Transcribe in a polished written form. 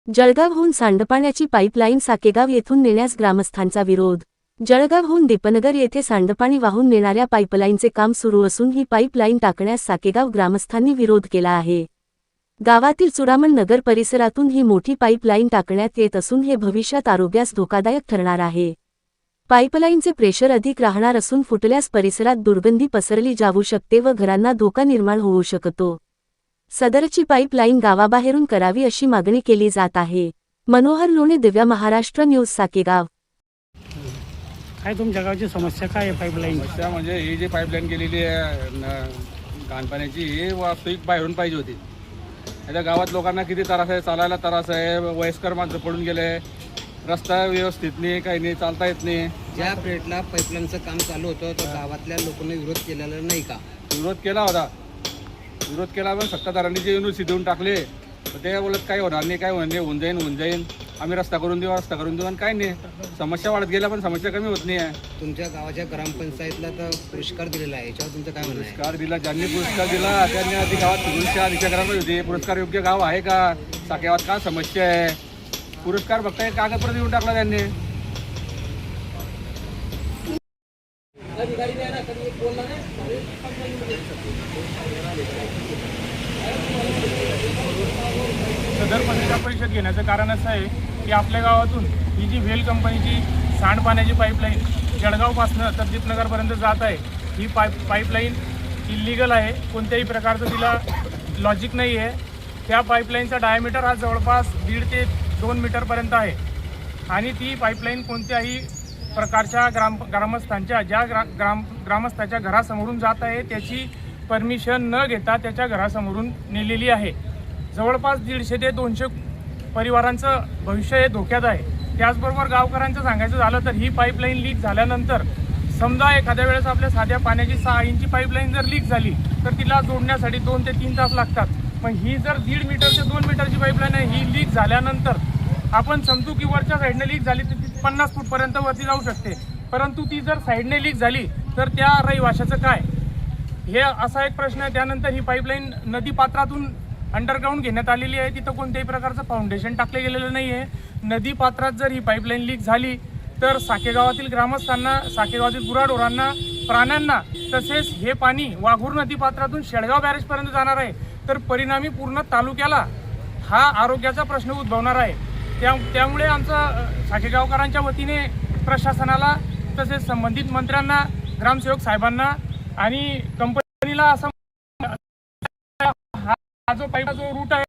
जळगावहून सांडपाण्याची pipeline Sakegaon येथून नेण्यास ग्रामस्थांचा विरोध। जळगावहून दीपनगर येथे सांडपाणी वाहून नेणाऱ्या पाईपलाईनचे काम सुरू असून ही पाईपलाईन टाकण्यास साकेगाव ग्रामस्थांनी विरोध केला आहे। गावातील चुडामण नगर परिसरातून ही मोठी पाईपलाईन टाकण्यात येत असून हे भविष्यात आरोग्यास धोकादायक ठरणार आहे। पाईपलाईनचे प्रेशर अधिक राहणार असून फुटल्यास परिसरात दुर्गंधी पसरली जाऊ शकते व घरांना धोका निर्माण होऊ शकतो। सदरची पाईपलाईन गावाबाहेरून करावी अशी मागणी केली जात आहे। मनोहर लोणे, दिव्या महाराष्ट्र न्यूज, साकेगाव। काय तुमच्या गावची समस्या काय आहे? पाईपलाईन समस्या म्हणजे ही जी पाईपलाईन केलेली आहे घाणपाण्याची, ही वास्तविक बाहेरून पाहिजे होती। आता गावात लोकांना किती त्रास आहे, चालायला त्रास आहे, वयस्कर माणसं पडून गेले, रस्ता व्यवस्थित नाही, काही नाही, चालता येत नाही। ज्या प्लेटला पाईपलाईनचं काम चालू होतं तर गावातल्या लोकांनी विरोध केलेला नाही का? विरोध केला होता, विरोध केला पण सत्ताधाऱ्यांनी जे युनिव्हर्सिटी देऊन टाकले, तर ते बोलत काही होणार नाही, काय होणार नाही, होऊन जाईन, आम्ही रस्ता करून देऊ आणि काही नाही। समस्या वाढत गेल्या पण समस्या कमी होत नाही आहे। तुमच्या गावाच्या ग्रामपंचायतला तर पुरस्कार दिलेला आहे, याच्यावर तुमचं काय म्हणणं आहे? पुरस्कार दिला, ज्यांनी पुरस्कार दिला त्यांनी आधी गावात पुरस्कार करायला होते। पुरस्कार योग्य गाव आहे का? साकेगावात काय समस्या आहे? पुरस्कार फक्त एक कागदपत्र देऊन टाकला त्यांनी। सदर पत्रिका परिषद घेण्याचं कारण असं आहे की आपल्या गावातून ही जी व्हेल कंपनीची सांडपाण्याची पाईपलाईन जळगावपासून तर दीपनगरपर्यंत जात आहे, ही पाईपलाईन इल्लीगल आहे। कोणत्याही प्रकारचं तिला लॉजिक नाही आहे। त्या पाईपलाईनचा डायमीटर हा जवळपास 1.5 ते 2 मीटरपर्यंत आहे आणि ती पाईपलाईन कोणत्याही प्रकारच्या ग्रामस्थांच्या ग्रामस्थाच्या घरासमोरून जात आहे, त्याची परमिशन न घेता त्याच्या घरासमोरून नेलेली आहे। जवळपास 150 ते 200 परिवारांचं भविष्य हे धोक्यात आहे। त्याचबरोबर गावकऱ्यांचं सांगायचं झालं तर ही पाईपलाईन लीक झाल्यानंतर समजा एखाद्या वेळेस आपल्या साध्या पाण्याची 6 इंची पाईपलाईन जर लीक झाली तर तिला जोडण्यासाठी 2 ते 3 तास लागतात। पण ही जर 1.5 मीटर ते 2 मीटरची पाईपलाईन आहे, ही लीक झाल्यानंतर आपण समजू की वरच्या साईडने लीक झाली तर ती 50 फूटपर्यंत वरती जाऊ शकते, परंतु ती जर साईडने लीक झाली तर त्या रहिवाशाचं काय, हे असा एक प्रश्न आहे। त्यानंतर ही पाईपलाईन नदीपात्रातून अंडरग्राऊंड घेण्यात आलेली आहे, तिथं कोणत्याही प्रकारचं फाउंडेशन टाकले गेलेलं नाही आहे। नदीपात्रात जर ही पाईपलाईन लीक झाली तर साकेगावातील ग्रामस्थांना, साकेगावातील गुराढोरांना, प्राण्यांना, तसेच हे पाणी वाघूर नदीपात्रातून शेळगाव बॅरेजपर्यंत जाणार आहे, तर परिणामी पूर्ण तालुक्याला हा आरोग्याचा प्रश्न उद्भवणार आहे। त्यामुळे आमचा साकेगावकरांच्या वतीने प्रशासनाला, तसेच संबंधित मंत्र्यांना, ग्रामसेवक साहेबांना आणि कंपनीला असं हा जो पाईपचा जो रूट आहे